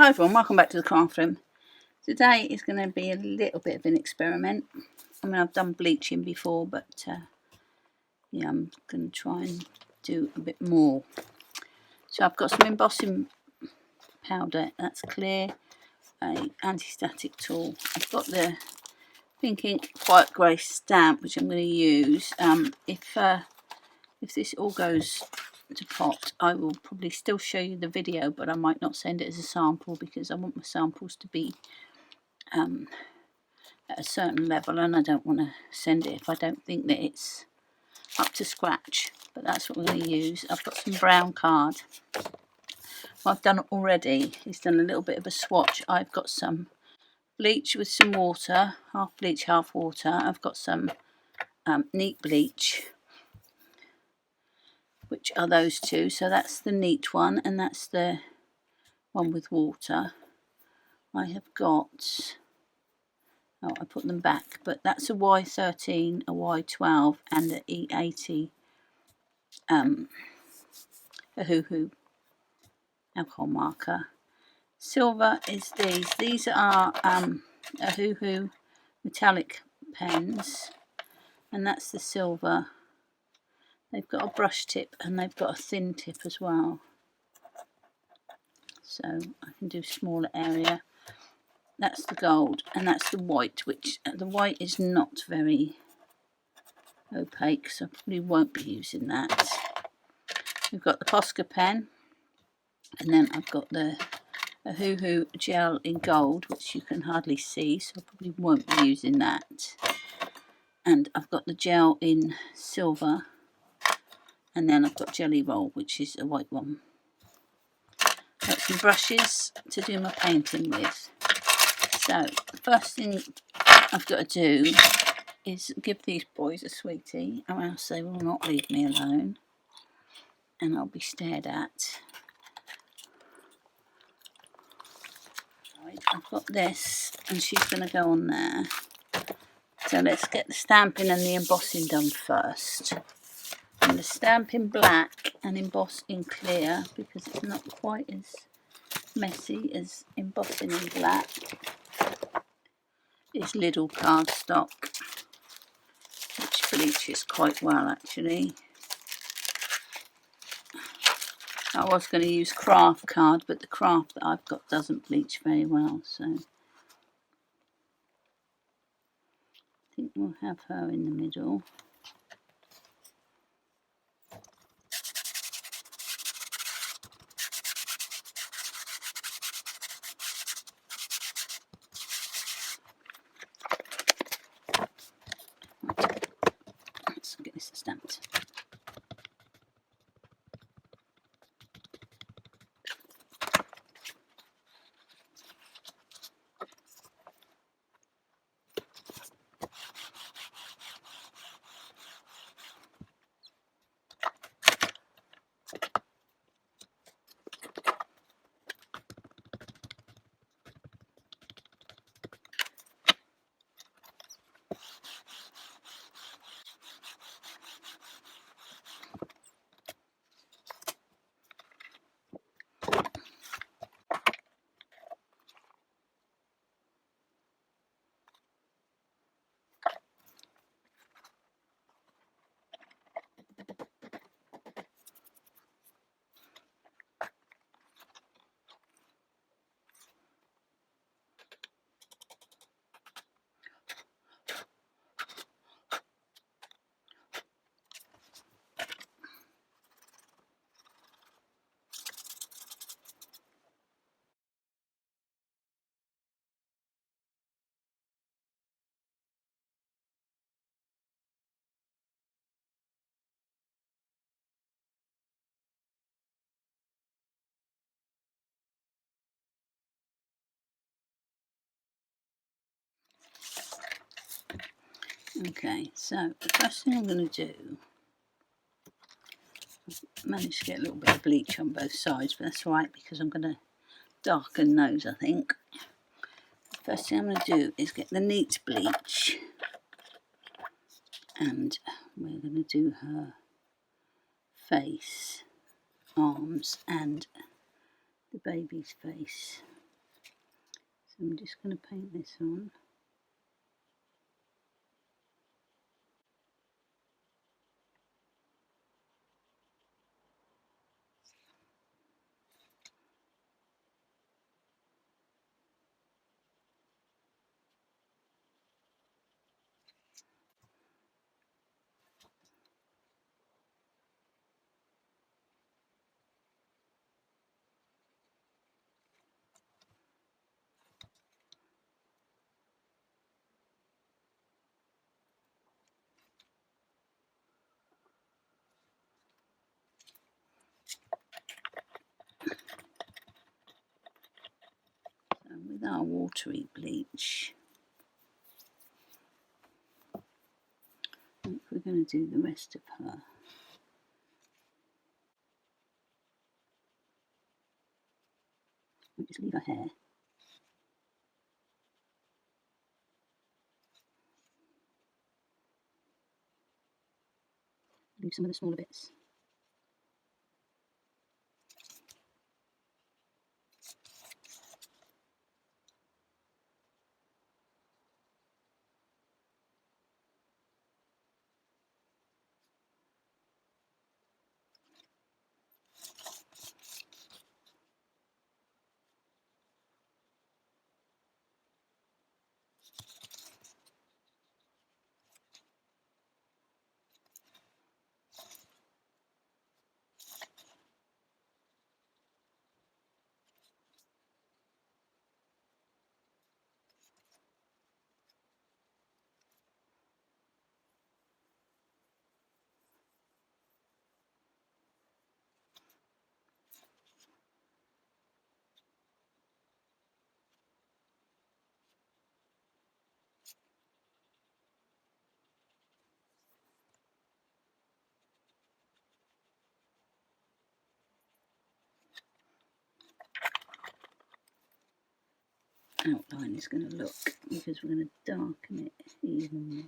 Hi everyone, welcome back to the craft room. Today is going to be a little bit of an experiment. I mean, I've done bleaching before, but yeah, I'm going to try and do a bit more. So I've got some embossing powder, that's clear, a anti-static tool. I've got the Pink Ink Quiet Grey stamp, which I'm going to use. If this all goes to pot, I will probably still show you the video, but I might not send it as a sample because I want my samples to be at a certain level, and I don't want to send it if I don't think that it's up to scratch. But that's what we're going to use. I've got some brown card. What I've done already is done a little bit of a swatch. I've got some bleach with some water, half bleach, half water. I've got some neat bleach, which are those two. So that's the neat one, and that's the one with water. I have got, oh, I put them back, but that's a Y13, a Y12, and an E80 ohuhu alcohol marker. Silver is these. These are ohuhu metallic pens, and that's the silver. They've got a brush tip and they've got a thin tip as well, so I can do smaller area. That's the gold, and that's the white, which the white is not very opaque, so I probably won't be using that. We've got the Posca pen, and then I've got the ohuhu gel in gold, which you can hardly see, so I probably won't be using that. And I've got the gel in silver, and then I've got Jelly Roll, which is a white one. Got some brushes to do my painting with. So the first thing I've got to do is give these boys a sweetie, or else they will not leave me alone, and I'll be stared at. Right, I've got this, and she's going to go on there. So let's get the stamping and the embossing done first. I'm going to stamp in black and emboss in clear because it's not quite as messy as embossing in black. It's Lidl cardstock, which bleaches quite well actually. I was going to use craft card, but the craft that I've got doesn't bleach very well, so I think we'll have her in the middle. Let's get this stamped. Okay, so the first thing I'm going to do, I've managed to get a little bit of bleach on both sides, but that's all right because I'm going to darken those, I think. The first thing I'm going to do is get the neat bleach, and we're going to do her face, arms, and the baby's face. So I'm just going to paint this on. So with our watery bleach, we're going to do the rest of her. We'll just leave her hair. Leave some of the smaller bits. Outline is going to look, because we're going to darken it even more.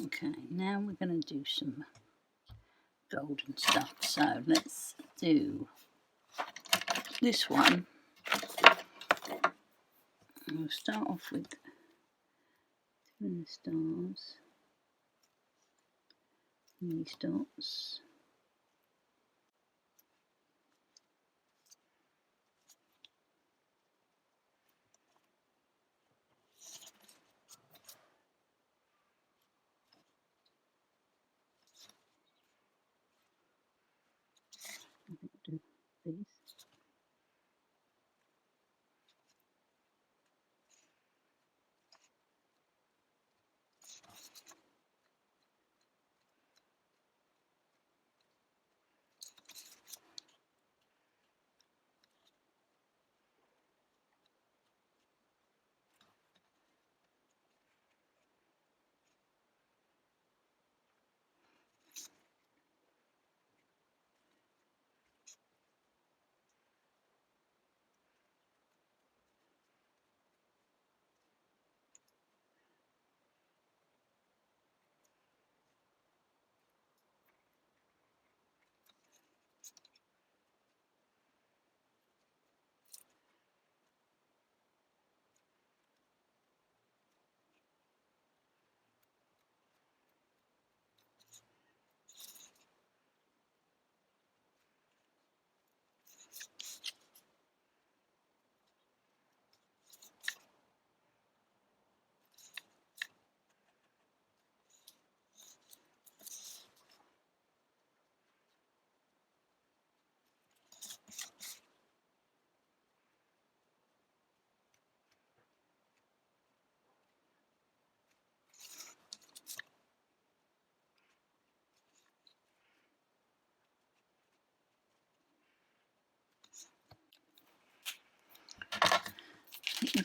Okay, now we're going to do some golden stuff. So let's do this one. We'll start off with doing the stars and these dots. I think I'll do these.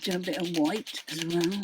I've done a bit of white as well.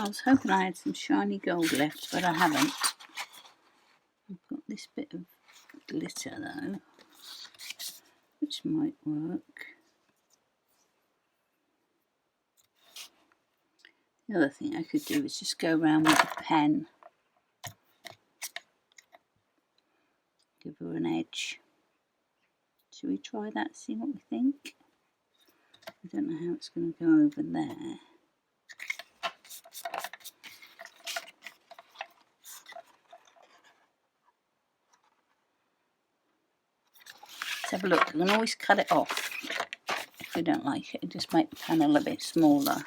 I was hoping I had some shiny gold left, but I haven't. I've got this bit of glitter though, which might work. The other thing I could do is just go around with a pen, give her an edge. Should we try that, see what we think? I don't know how it's going to go over there. Let's have a look. We can always cut it off if we don't like it and just make the panel a bit smaller.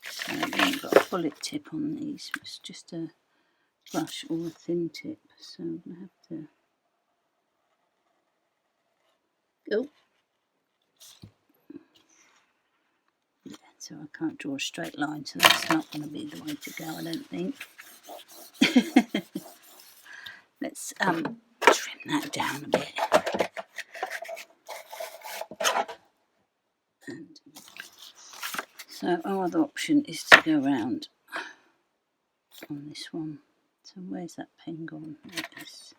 So we haven't got a bullet tip on these, it's just a brush or a thin tip. So I'm going to have to go. Yeah, so I can't draw a straight line, so that's not going to be the way to go, I don't think. Let's trim that down a bit. And so our other option is to go around on this one. So where's that pen gone? There it is.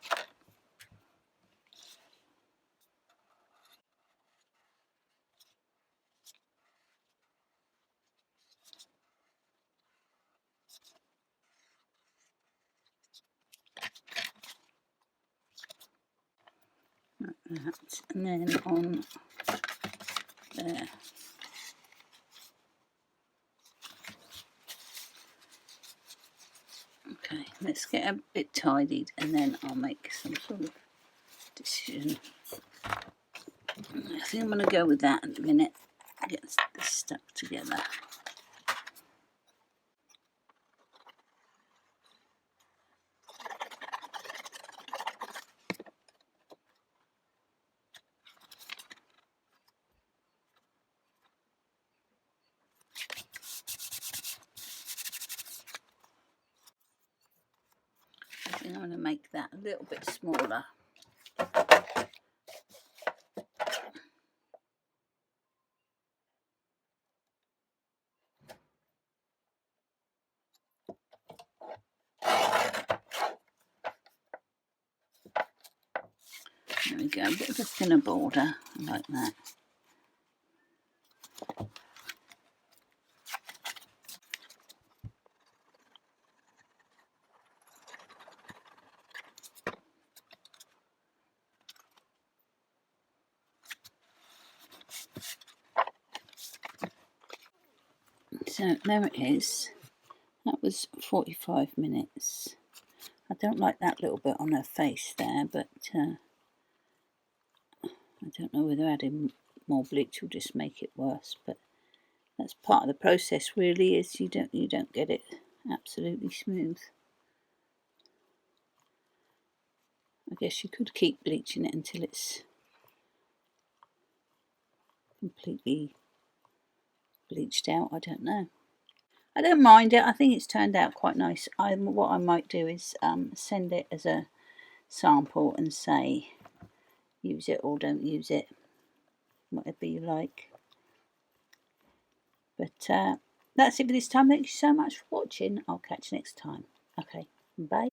Like that. And then on there. Okay, let's get a bit tidied and then I'll make some sort of decision. I think I'm going to go with that at the minute. Get this stuck together. I think I'm going to make that a little bit smaller. There we go, a bit of a thinner border, like that. So there it is. That was 45 minutes. I don't like that little bit on her face there, but I don't know whether adding more bleach will just make it worse. But that's part of the process, really, is you don't get it absolutely smooth. I guess you could keep bleaching it until it's completely bleached out. I don't know. I don't mind it. I think it's turned out quite nice. What I might do is send it as a sample and say use it or don't use it, whatever you like. But that's it for this time. Thank you so much for watching. I'll catch you next time. Okay, bye.